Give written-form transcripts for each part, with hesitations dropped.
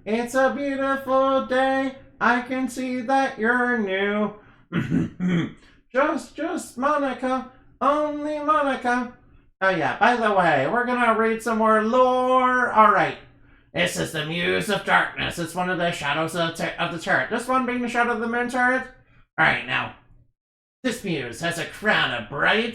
It's a beautiful day. I can see that you're new. just Monica. Only Monica. Oh yeah, by the way, we're gonna read some more lore. Alright. This is the Muse of Darkness. It's one of the shadows of the turret. This one being the shadow of the moon turret. Alright, now. This muse has a crown of brightly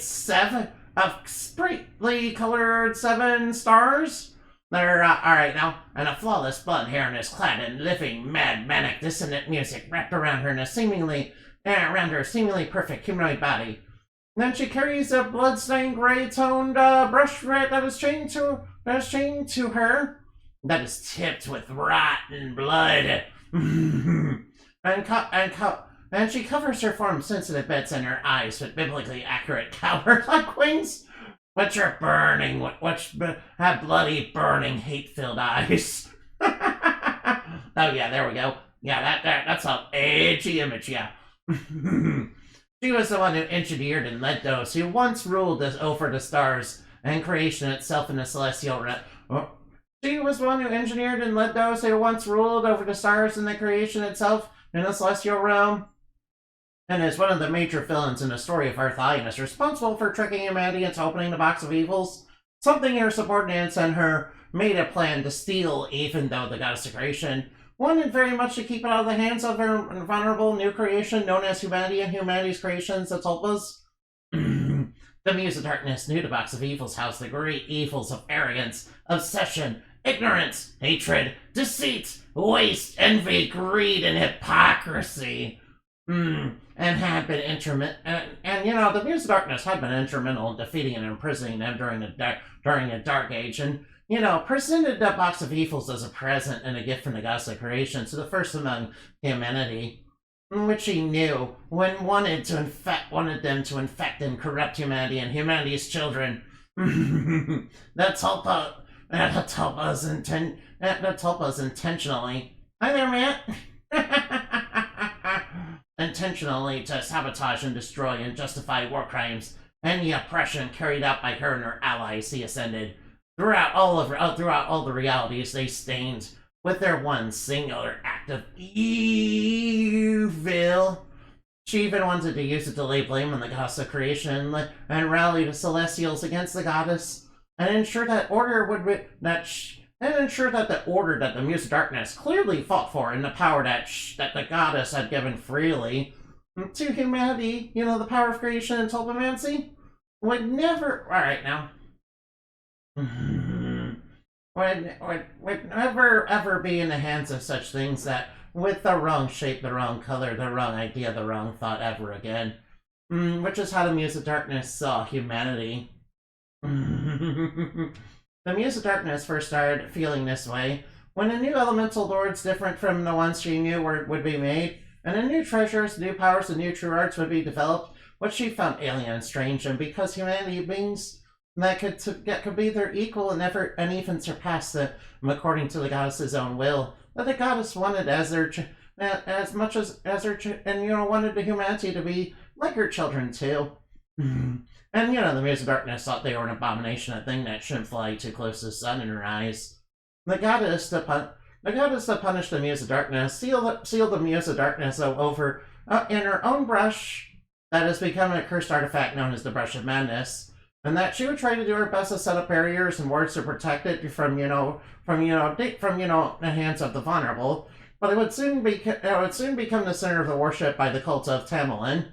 colored 7 stars. They're, alright now, and a flawless blonde hair and is clad in living, mad, manic, dissonant music wrapped around her in a seemingly perfect humanoid body. Then she carries a bloodstained gray-toned brush that is chained to her. That is tipped with rotten blood. And she covers her form-sensitive bits and her eyes with biblically accurate coward-like wings, which are burning, which have bloody, burning, hate-filled eyes. Oh yeah, there we go. Yeah, that's an edgy image, yeah. She was the one who engineered and led those who once ruled over the stars and creation itself in the celestial realm. She was the one who engineered and led those who once ruled over the stars and the creation itself in the celestial realm, and is one of the major villains in the story of Earth-I, and is responsible for tricking humanity into opening the box of evils. Something her subordinates and her made a plan to steal, even though the goddess of creation wanted very much to keep it out of the hands of her vulnerable new creation known as humanity and humanity's creations, the Tulpas. The Muse of Darkness knew the box of evils housed the great evils of arrogance, obsession, ignorance, hatred, deceit, waste, envy, greed, and hypocrisy. And had been the Muse of Darkness had been instrumental in defeating and imprisoning them during the Dark Age, and presented the box of evils as a present and a gift from the goddess of creation to the first among humanity, which he knew wanted them to infect and corrupt humanity and humanity's children. The Tulpas intentionally. Hi there, Matt. Intentionally to sabotage and destroy and justify war crimes and the oppression carried out by her and her allies. He ascended throughout all the realities they stained with their one singular act of evil. She even wanted to use it to lay blame on the goddess of creation and rally the Celestials against the goddess and ensure that the order that the Muse of Darkness clearly fought for and the power that the goddess had given freely to humanity, the power of creation and tulpamancy, would never. Alright, now. Would never ever be in the hands of such things that, with the wrong shape, the wrong color, the wrong idea, the wrong thought ever again. Which is how the Muse of Darkness saw humanity. The Muse of Darkness first started feeling this way when the new elemental lords different from the ones she knew would be made, and the new treasures, new powers, and new true arts would be developed, which she found alien and strange, and because humanity beings that could be their equal and even surpass them according to the goddess's own will, that the goddess wanted wanted the humanity to be like her children too. And, the Muse of Darkness thought they were an abomination, a thing that shouldn't fly too close to the sun in her eyes. The goddess to punish the Muse of Darkness sealed the Muse of Darkness over in her own brush that has become a cursed artifact known as the Brush of Madness, and that she would try to do her best to set up barriers and wards to protect it from the hands of the vulnerable. But it would soon become the center of the worship by the cult of Tamerlane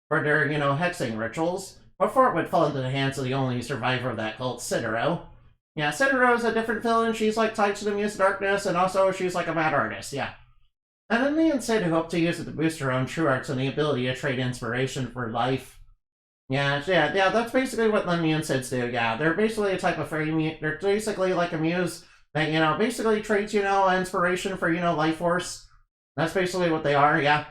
for their hexing rituals, before it would fall into the hands of the only survivor of that cult, Citaro. Yeah, Citaro is a different villain. She's tied to the Muse of Darkness, and also she's a mad artist, yeah. And then Leon said who hoped to use it to boost her own true arts and the ability to trade inspiration for life. Yeah, that's basically what Leon Sids do, yeah. They're basically a type of fairy. They're basically like a muse that, basically trades, inspiration for, life force. That's basically what they are, yeah.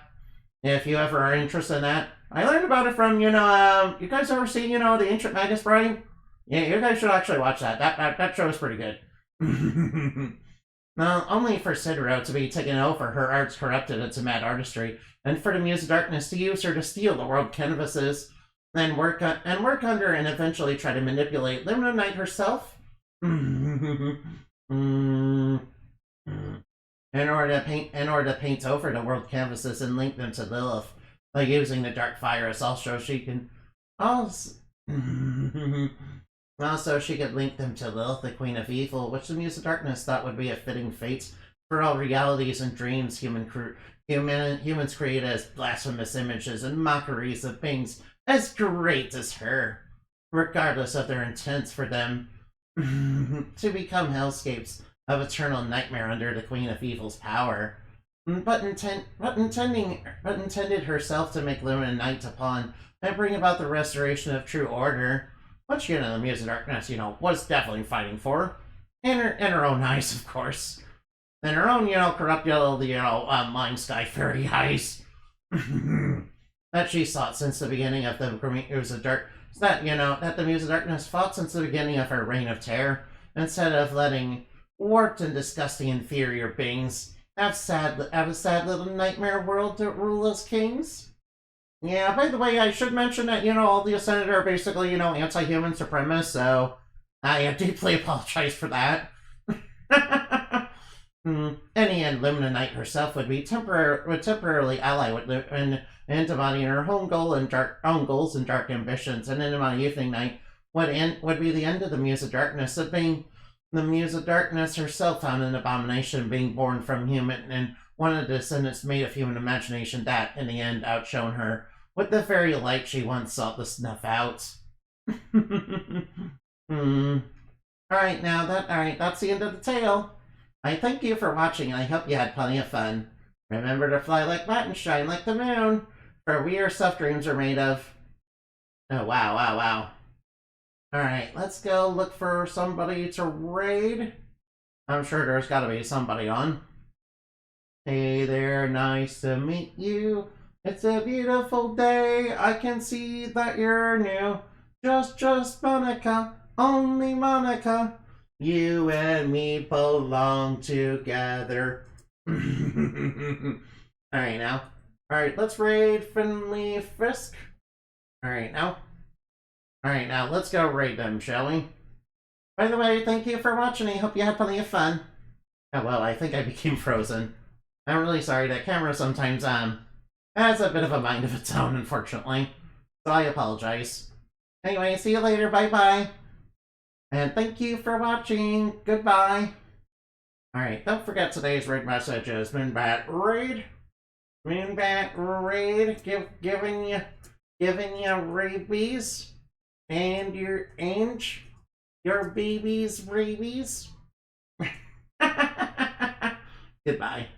If you ever are interested in that. I learned about it from, you guys ever seen, the Ancient Magus Bride? Yeah, you guys should actually watch that. That show is pretty good. Well, only for Citaro to be taken over, her arts corrupted into mad artistry, and for the Muse of Darkness to use her to steal the world canvases, then work under and eventually try to manipulate Lumina Knight herself. in order to paint over the world canvases and link them to Lilith by using the dark virus. Also, she can also also she could link them to Lilith, the Queen of Evil, which the Muse of Darkness thought would be a fitting fate for all realities and dreams humans create as blasphemous images and mockeries of beings as great as her, regardless of their intents for them to become hellscapes of eternal nightmare under the Queen of Evil's power, but intended herself to make Lumina Night upon and bring about the restoration of true order, which, the Muse of Darkness, was definitely fighting for, in her own eyes, of course. In her own, corrupt little, mind sky fairy eyes. That she sought since the beginning of the Muse of Dark. That the Muse of Darkness fought since the beginning of her reign of terror, instead of letting warped and disgusting inferior beings have a sad little nightmare world to rule as kings. Yeah, by the way, I should mention that, all the Ascended are basically, anti-human supremacists, so I deeply apologize for that. Any and Lumina Night herself would temporarily ally with Indumati in her own goals and dark ambitions, and Indumati Evening Night would be the end of the Muse of Darkness, of being the Muse of Darkness herself found an abomination, being born from human and one of the descendants made of human imagination that, in the end, outshone her with the very light she once sought to snuff out. Alright, that's the end of the tale. I thank you for watching, and I hope you had plenty of fun. Remember to fly like that and shine like the moon, for we are stuff dreams are made of. Oh, wow. Alright, let's go look for somebody to raid. I'm sure there's gotta be somebody on. Hey there, nice to meet you. It's a beautiful day, I can see that you're new. Just Monica, only Monica. You and me belong together. Alright now. Alright, let's raid Friendly Frisk. Alright now, let's go raid them, shall we? By the way, thank you for watching. I hope you had plenty of fun. Oh well, I think I became frozen. I'm really sorry, that camera sometimes, has a bit of a mind of its own, unfortunately. So I apologize. Anyway, see you later, bye-bye. And thank you for watching. Goodbye. Alright, don't forget today's raid message is Moonbat Raid. Moonbat Raid, giving you rabies. And your baby's rabies. Goodbye.